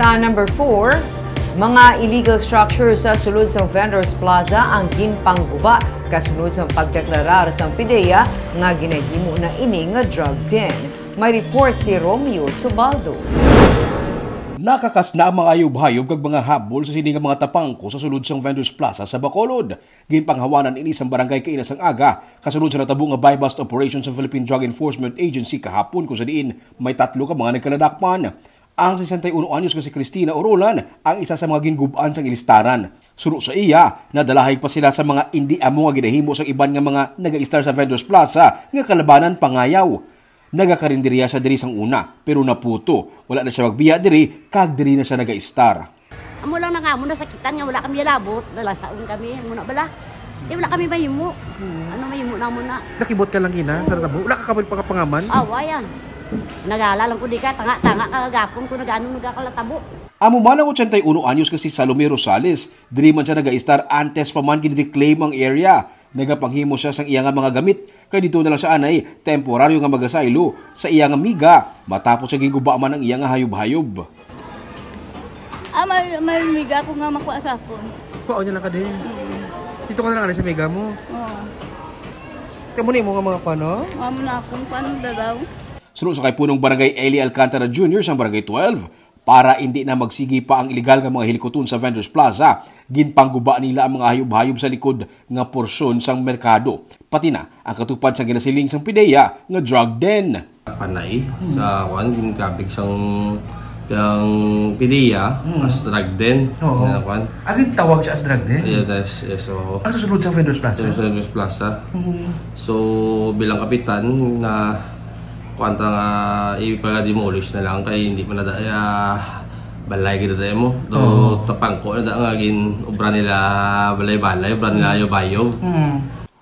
Sa number 4, mga illegal structures sa sulod sa Vendors Plaza ang ginpangguba kasunod sa pagdeklarar sa PIDEA nga ginahimo na ini nga drug den. May report si Romeo Subaldo. Nakakas na ang mga ayub-hayub kag mga habol sa sini nga mga tapangko sa sulod sang Vendors Plaza sa Bacolod. Ginpanghawanan ini sang barangay Kainas ang aga kasunod sa natabo nga buy-bust operation sa Philippine Drug Enforcement Agency kahapon kung sa diin may 3 ka mga nagkaladakpan. Ang 61 anyos nga si Cristina Orolan ang isa sa mga ginguban sang ilistaran. Suro sa iya, nadalahay pa sila sa mga indi amo nga ginahimo sa iban nga mga naga-istar sa Vendors Plaza nga kalabanan pangayaw. Nagakarinderya sa diri sang una, pero naputo. Wala na siya magbiya diri, kag diri na siya naga-istar. Amo lang na nga, muna sakitan nga, wala kami labot. Dalasaon kami, muna bala. Wala kami mahimo. Ano mahimo na muna. Nakibot ka lang ina, sa natabo? Wala ka kapal pangapangaman? Awayan. Nagala lang ko di ka, tanga kagapon ko naganong nagakalatabo. Amo man ang 81 anyos kasi Salome Rosales, diri man siya naga-istar antes pa man gin-reclaim ang area. Nagapanghimo siya sang iyang mga gamit kay dito na lang siya anay temporaryo nga magasaylo sa iyang miga matapos sa ginguba man ang iyang hayop-hayop. May miga ko nga makuha sa akon. Kuha niya lang ka din. Dito ka na lang sa mega mo. Oo. Kamo ni mo nga mga pano? Amo na akong paano dalaw. Sunod sa kay punong barangay Eli Alcantara Jr. sa barangay 12 para hindi na magsigi pa ang ilegal nga mga helikopter sa Vendors Plaza, ginpangguba nila ang mga hayop-hayop sa likod nga porsyon sang merkado. Pati na ang katupad sa ginasiling sang PIDEA nga drug den. Panay sa kwan ginkabig sang PIDEA as drug den. Agin tawag siya as drug den? Yes, so ang susunod sa Vendors Plaza? Sa Vendors Plaza. So bilang kapitan na kwanta nga ipaga-demolish na lang kay hindi man na balay kita mo. Do tapangko na nga gin obra nila balay-balay, obra nila ayo-bayo.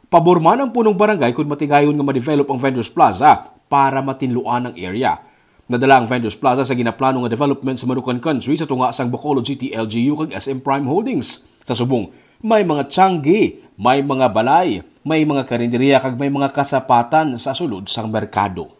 Pabor man ang punong barangay kung matigayon nga ma-develop ang Vendors Plaza para matinluan ang area. Nadala ang Vendors Plaza sa ginaplano nga development sa Manukan Country sa tunga sang Bacolod City LGU kag SM Prime Holdings. Sa subong, may mga tiyanggi, may mga balay, may mga karinderya kag may mga kasapatan sa sulod sang merkado.